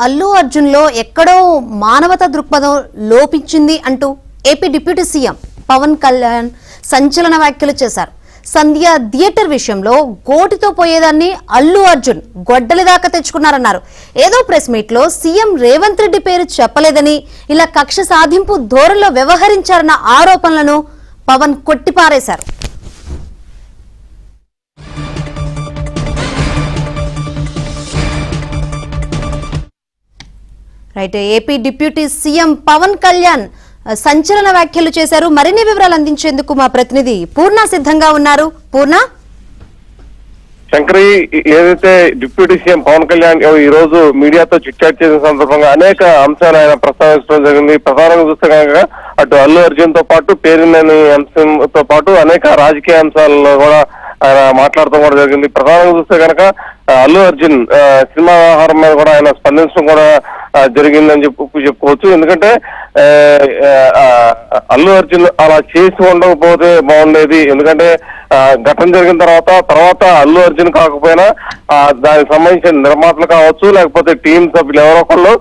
అల్లు అర్జున్ లో ఎక్కడో మానవతా దృక్పథం లోపించింది అంటూ AP deputy CM Pawan Kalyan సంచలన వ్యాఖ్యలు చేశారు. సంధ్య థియేటర్ విషయంలో గోటితో పోయేదాన్ని అల్లు అర్జున్ గొడ్డలి దాకా తెచ్చుకున్నారన్నారు. ఏదో ప్రెస్ మీట్ లో సీఎం రేవంత్ రెడ్డి పేరు చెప్పలేదని, ఇలా కక్ష సాధింపు ధోరణిలో వ్యవహరించారన్న ఆరోపణలను పవన్ కొట్టిపారేశారు. Right, AP deputy CM Pawan Kalyan సంచలన వ్యాఖ్యలు చేశారు. మరిన్ని వివరాలు అందించేందుకు మా ప్రతినిధి పూర్ణ సిద్ధంగా ఉన్నారు. పూర్ణ, శంకరి, ఏదైతే డిప్యూటీ సీఎం పవన్ కళ్యాణ్ ఈ రోజు మీడియాతో చిట్చాట్ చేసిన సందర్భంగా అనేక అంశాలు ఆయన ప్రస్తావించడం జరిగింది. ప్రధానంగా చూస్తే కనుక అటు అల్లు అర్జున్ తో పాటు పేరులేని అంశంతో పాటు అనేక రాజకీయ అంశాలలో కూడా ఆయన మాట్లాడటం కూడా జరిగింది. ప్రధానంగా చూస్తే కనుక అల్లు అర్జున్ సినిమా వ్యవహారం మీద కూడా ఆయన స్పందించడం కూడా జరిగిందని చెప్పుకోవచ్చు. ఎందుకంటే అల్లు అర్జున్ అలా చేసి ఉండకపోతే బాగుండేది. ఎందుకంటే ఘటన జరిగిన తర్వాత అల్లు అర్జున్ కాకపోయినా దానికి సంబంధించిన నిర్మాతలు కావచ్చు, లేకపోతే టీం సభ్యులు ఎవరో ఒకళ్ళు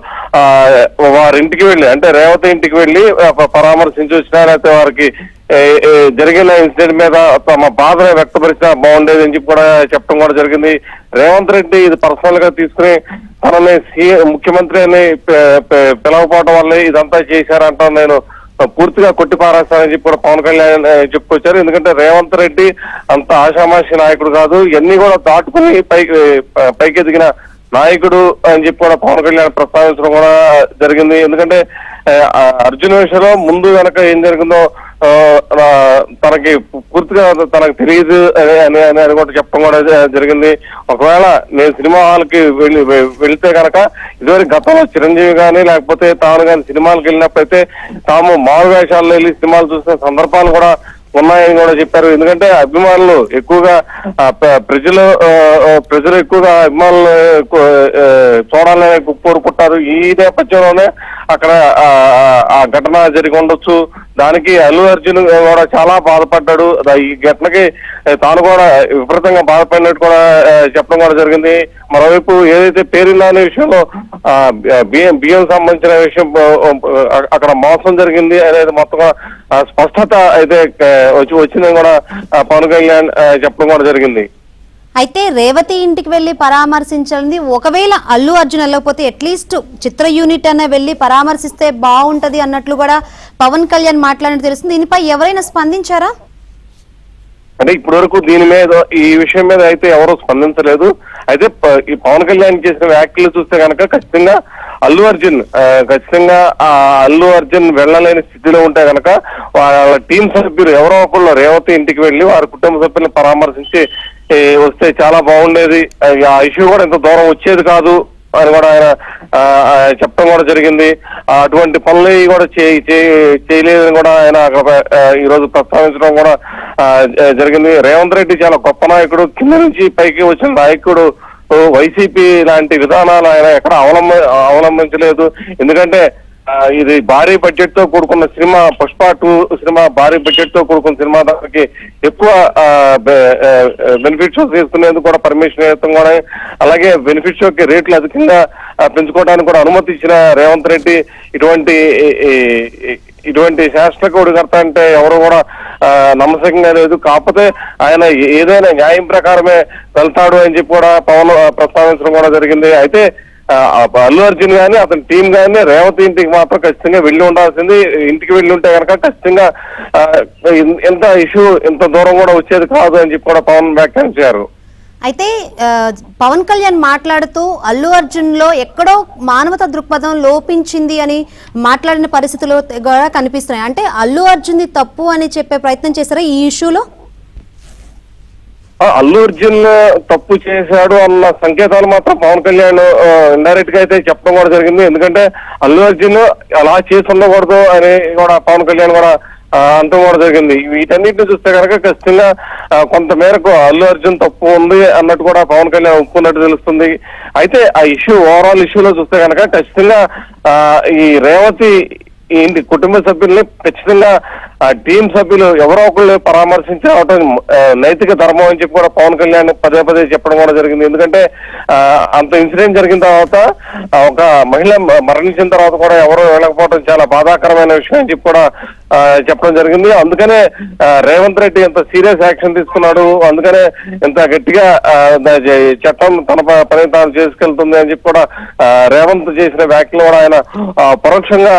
వారి ఇంటికి వెళ్ళి, అంటే రేవతి ఇంటికి వెళ్ళి పరామర్శించి వచ్చినా, లేకపోతే వారికి జరిగిన ఇన్సిడెంట్ మీద తమ బాధను వ్యక్తపరిచినా బాగుండేది అని చెప్పి కూడా చెప్పడం కూడా జరిగింది. రేవంత్ రెడ్డి ఇది పర్సనల్ గా తీసుకుని తనని ముఖ్యమంత్రి అని పిలవకపోవడం వల్లే ఇదంతా చేశారంటా నేను పూర్తిగా కొట్టిపారేస్తానని చెప్పి కూడా పవన్ కళ్యాణ్ చెప్పుకొచ్చారు. ఎందుకంటే రేవంత్ రెడ్డి అంత ఆషామాషి నాయకుడు కాదు, ఇవన్నీ కూడా దాటుకుని పైకి ఎదిగిన నాయకుడు అని చెప్పి కూడా పవన్ కళ్యాణ్ ప్రస్తావించడం కూడా జరిగింది. ఎందుకంటే అర్జున్ విషయంలో ముందు వెనక ఏం జరిగిందో తనకి పూర్తిగా తనకు తెలియదు అని కూడా చెప్పడం కూడా జరిగింది. ఒకవేళ నేను సినిమా హాల్కి వెళితే కనుక ఇదివరకు గతంలో చిరంజీవి కానీ లేకపోతే తాను కానీ సినిమాలకు వెళ్ళినప్పుడైతే తాము మారు వేషాల్లో వెళ్ళి సినిమాలు చూసిన సందర్భాలు కూడా ఉన్నాయని కూడా చెప్పారు. ఎందుకంటే అభిమానులు ఎక్కువగా ప్రజలు ఎక్కువగా అభిమానులు చూడాలని కోరుకుంటారు. ఈ నేపథ్యంలోనే అక్కడ ఆ ఘటన జరిగి ఉండొచ్చు. దానికి అల్లు అర్జున్ కూడా చాలా బాధపడ్డాడు. ఈ ఘటనకి తాను కూడా విపరీతంగా బాధపడినట్టు కూడా చెప్పడం కూడా జరిగింది. మరోవైపు ఏదైతే పేరుందనే విషయంలో బియ్యం సంబంధించిన విషయం అక్కడ మోసం జరిగింది అనేది మొత్తం స్పష్టత అయితే వచ్చిందని కూడా పవన్ కళ్యాణ్ చెప్పడం కూడా జరిగింది. అయితే రేవతి ఇంటికి వెళ్లి పరామర్శించాలని, ఒకవేళ అల్లు అర్జున్ వెళ్ళకపోతే అట్లీస్ట్ చిత్ర యూనిట్ అనే వెళ్లి పరామర్శిస్తే బాగుంటది అన్నట్లు కూడా పవన్ కళ్యాణ్ మాట్లాడినట్టు తెలుస్తుంది. దీనిపై ఎవరైనా స్పందించారా? అంటే ఇప్పటి వరకు దీని మీద ఈ విషయం మీద అయితే ఎవరూ స్పందించలేదు. అయితే ఈ పవన్ కళ్యాణ్ చేసిన వ్యాఖ్యలు చూస్తే కనుక ఖచ్చితంగా అల్లు అర్జున్ వెళ్ళలేని స్థితిలో ఉంటే కనుక వాళ్ళ టీం సభ్యులు ఎవరో ఒకళ్ళు రేవతి ఇంటికి వెళ్ళి వారి కుటుంబ సభ్యులను పరామర్శించి వస్తే చాలా బాగుండేది. ఆ ఇష్యూ కూడా ఇంత దూరం వచ్చేది కాదు అని కూడా ఆయన చెప్పడం కూడా జరిగింది. అటువంటి పనులు కూడా చేయలేదని కూడా ఆయన ఈ రోజు ప్రస్తావించడం కూడా జరిగింది. రేవంత్ రెడ్డి చాలా గొప్ప నాయకుడు, కింద నుంచి పైకి వచ్చిన నాయకుడు. వైసీపీ లాంటి విధానాలు ఆయన ఎక్కడ అవలంబించలేదు. ఎందుకంటే ఇది భారీ బడ్జెట్ తో కూడుకున్న సినిమా, పుష్ప 2 సినిమా భారీ బడ్జెట్ తో కూడుకున్న సినిమా, దానికి ఎక్కువ బెనిఫిట్ షోస్ తీసుకునేందుకు కూడా పర్మిషన్ ఇవ్వడం కూడా, అలాగే బెనిఫిట్ షోకి రేట్లు అధికంగా పెంచుకోవడానికి కూడా అనుమతి ఇచ్చిన రేవంత్ రెడ్డి ఇటువంటి శాస్త్రకూడికర్త అంటే ఎవరు కూడా నమ్మకంగా లేదు. కాకపోతే ఆయన ఏదైనా న్యాయం ప్రకారమే వెళ్తాడు అని చెప్పి కూడా పవన్ ప్రస్తావించడం కూడా జరిగింది. అయితే అల్లు అర్జున్ గానీ అతని టీం గానీ రేవతి ఇంటికి మాత్రం ఖచ్చితంగా వెళ్ళి ఉండాల్సింది. ఇంటికి వెళ్ళి ఉంటే కనుక ఖచ్చితంగా ఎంత ఇష్యూ ఇంత దూరం కూడా వచ్చేది కాదు అని చెప్పి కూడా పవన్ వ్యాఖ్యానించారు. అయితే పవన్ కళ్యాణ్ మాట్లాడుతూ అల్లు అర్జున్ లో ఎక్కడో మానవతా దృక్పథం లోపించింది అని మాట్లాడిన పరిస్థితులు కూడా కనిపిస్తున్నాయి. అంటే అల్లు అర్జున్ తప్పు అని చెప్పే ప్రయత్నం చేశారా ఈ ఇష్యూలో? అల్లు అర్జున్ తప్పు చేశాడు అన్న సంకేతాలు మాత్రం పవన్ కళ్యాణ్ ఇండైరెక్ట్ గా అయితే చెప్పడం కూడా జరిగింది. ఎందుకంటే అల్లు అర్జున్ అలా చేసి ఉండకూడదు అని కూడా పవన్ కళ్యాణ్ కూడా అంటం కూడా జరిగింది. వీటన్నిటిని చూస్తే కనుక ఖచ్చితంగా కొంత మేరకు అల్లు అర్జున్ తప్పు ఉంది అన్నట్టు కూడా పవన్ కళ్యాణ్ ఒప్పుకున్నట్టు తెలుస్తుంది. అయితే ఆ ఇష్యూ ఓవరాల్ ఇష్యూలో చూస్తే కనుక ఖచ్చితంగా ఈ రేవతి ఇంటి కుటుంబ సభ్యుల్ని ఖచ్చితంగా ఆ టీం సభ్యులు ఎవరో ఒకళ్ళు పరామర్శించి రావటం నైతిక ధర్మం అని చెప్పి కూడా పవన్ కళ్యాణ్ పదే పదే చెప్పడం కూడా జరిగింది. ఎందుకంటే అంత ఇన్సిడెంట్ జరిగిన తర్వాత ఒక మహిళ మరణించిన తర్వాత కూడా ఎవరు వెళ్ళకపోవడం చాలా బాధాకరమైన విషయం అని చెప్పి కూడా చెప్పడం జరిగింది. అందుకనే రేవంత్ రెడ్డి ఎంత సీరియస్ యాక్షన్ తీసుకున్నాడు, అందుకనే ఎంత గట్టిగా చట్టం తన పని తాను చేసుకెళ్తుంది అని చెప్పి కూడా రేవంత్ చేసిన వ్యాఖ్యలు కూడా ఆయన పరోక్షంగా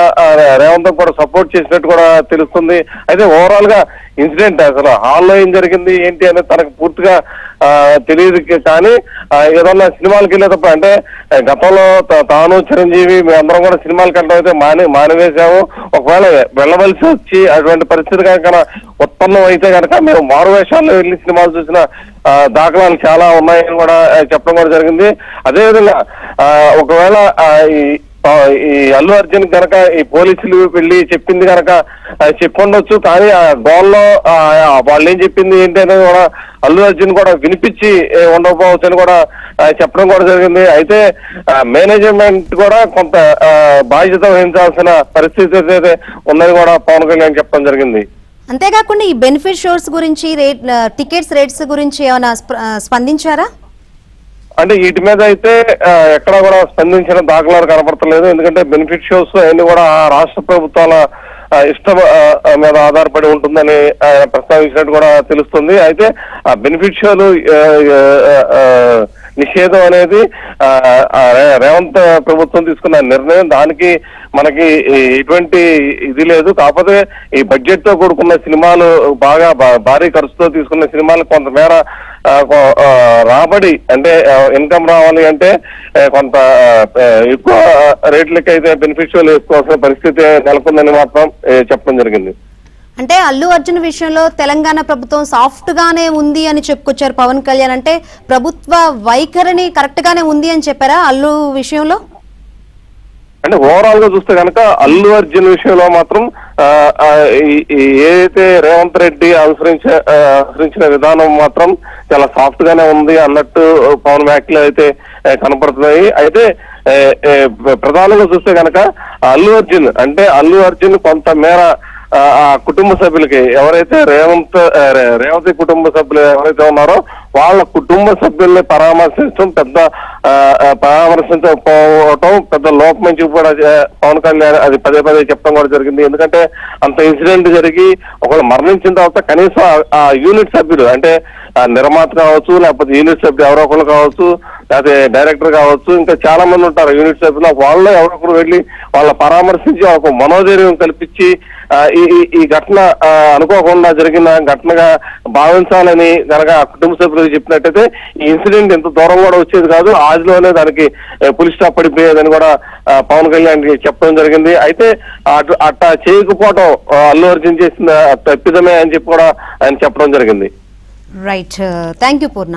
రేవంత్ కూడా సపోర్ట్ చేసినట్టు కూడా తెలుస్తుంది. అయితే ఓవరాల్ గా ఇన్సిడెంట్ అసలు హాల్లో ఏం జరిగింది ఏంటి అనేది తనకు పూర్తిగా తెలియదు. కానీ ఏదన్నా సినిమాలకు వెళ్ళేటప్పుడు అంటే గతంలో తాను చిరంజీవి మేమందరం కూడా సినిమాలకు వెళ్ళడం అయితే మానివేశాము. ఒకవేళ వెళ్ళవలసి వచ్చి అటువంటి పరిస్థితి కనుక ఉత్పన్నం అయితే కనుక మేము మారువేషాల్లో వెళ్ళి సినిమాలు చూసిన దాఖలాలు చాలా ఉన్నాయని కూడా చెప్పడం కూడా జరిగింది. అదేవిధంగా ఒకవేళ ఈ అల్లు అర్జున్ కనుక ఈ పోలీసులు వెళ్ళి చెప్పింది కనుక చెప్పుండొచ్చు, కానీ ఆ గోల్లో వాళ్ళు ఏం చెప్పింది ఏంటి అనేది కూడా అల్లు అర్జున్ కూడా వినిపించి ఉండకపోవచ్చు అని కూడా చెప్పడం కూడా జరిగింది. అయితే మేనేజ్మెంట్ కూడా కొంత బాధ్యత వహించాల్సిన పరిస్థితి అయితే ఉందని కూడా పవన్ కళ్యాణ్ చెప్పడం జరిగింది. అంతేకాకుండా ఈ బెనిఫిట్ షోస్ గురించి టికెట్స్ రేట్స్ గురించి ఏమైనా స్పందించారా? అంటే వీటి మీద అయితే ఎక్కడా కూడా స్పందించిన దాఖలాలు కనపడతలేదు. ఎందుకంటే బెనిఫిట్ షోస్ అవన్నీ కూడా రాష్ట్ర ప్రభుత్వాల ఇష్టం మీద ఆధారపడి ఉంటుందని ఆయన ప్రస్తావించినట్టు కూడా తెలుస్తుంది. అయితే ఆ బెనిఫిట్ షోలు నిషేధం అనేది రేవంత్ ప్రభుత్వం తీసుకున్న నిర్ణయం, దానికి మనకి ఎటువంటి ఇది లేదు. కాకపోతే ఈ బడ్జెట్ తో కూడుకున్న సినిమాలు బాగా భారీ ఖర్చుతో తీసుకున్న సినిమాలు కొంతమేర రాబడి అంటే ఇన్కమ్ రావాలి అంటే కొంత ఎక్కువ రేట్లకి అయితే బెనిఫిట్ షోలు ఎక్కువ పరిస్థితి నెలకొందని మాత్రం చెప్పడం జరిగింది. అంటే అల్లు అర్జున్ విషయంలో తెలంగాణ ప్రభుత్వం సాఫ్ట్ గానే ఉంది అని చెప్పుకొచ్చారు పవన్ కళ్యాణ్. అంటే ప్రభుత్వ వైఖరిని కరెక్ట్ గానే ఉంది అని చెప్పారా అల్లు విషయంలో? అంటే ఓవరాల్ గా చూస్తే కనుక అల్లు అర్జున్ విషయంలో మాత్రం ఏదైతే రేవంత్ రెడ్డి అనుసరించిన విధానం మాత్రం చాలా సాఫ్ట్ గానే ఉంది అన్నట్టు పవన్ వ్యాఖ్యలు అయితే కనపడుతున్నాయి. అయితే ప్రధానంగా చూస్తే కనుక అల్లు అర్జున్ కొంత మేర ఆ కుటుంబ సభ్యులకి ఎవరైతే రేవంత్ కుటుంబ సభ్యులు ఎవరైతే ఉన్నారో వాళ్ళ కుటుంబ సభ్యుల్ని పరామర్శించకపోవటం పెద్ద లోపం అని చెప్పి కూడా పవన్ కళ్యాణ్ అది పదే పదే చెప్పడం కూడా జరిగింది. ఎందుకంటే అంత ఇన్సిడెంట్ జరిగి ఒకళ్ళు మరణించిన తర్వాత కనీసం ఆ యూనిట్ సభ్యులు అంటే నిర్మాత కావచ్చు, లేకపోతే యూనిట్ సభ్యులు ఎవరో ఒకరు కావచ్చు, లేకపోతే డైరెక్టర్ కావచ్చు, ఇంకా చాలా మంది ఉంటారు యూనిట్ సభ్యులు, వాళ్ళు ఎవరో ఒకరు వెళ్ళి వాళ్ళ పరామర్శించి ఒక మనోధైర్యం కల్పించి ఈ ఘటన అనుకోకుండా జరిగిన ఘటనగా భావించాలని కనుక కుటుంబ సభ్యులకు చెప్పినట్టయితే ఈ ఇన్సిడెంట్ ఎంత దూరం కూడా వచ్చేది కాదు, ఆజ్లోనే దానికి పులి స్టాప్ పడిపోయేదని కూడా పవన్ కళ్యాణ్ చెప్పడం జరిగింది. అయితే అట్లా చేయకపోవడం అల్లు అర్జున్ చేసిన తప్పిదమే అని చెప్పి కూడా ఆయన చెప్పడం జరిగింది. Right, thank you Purna.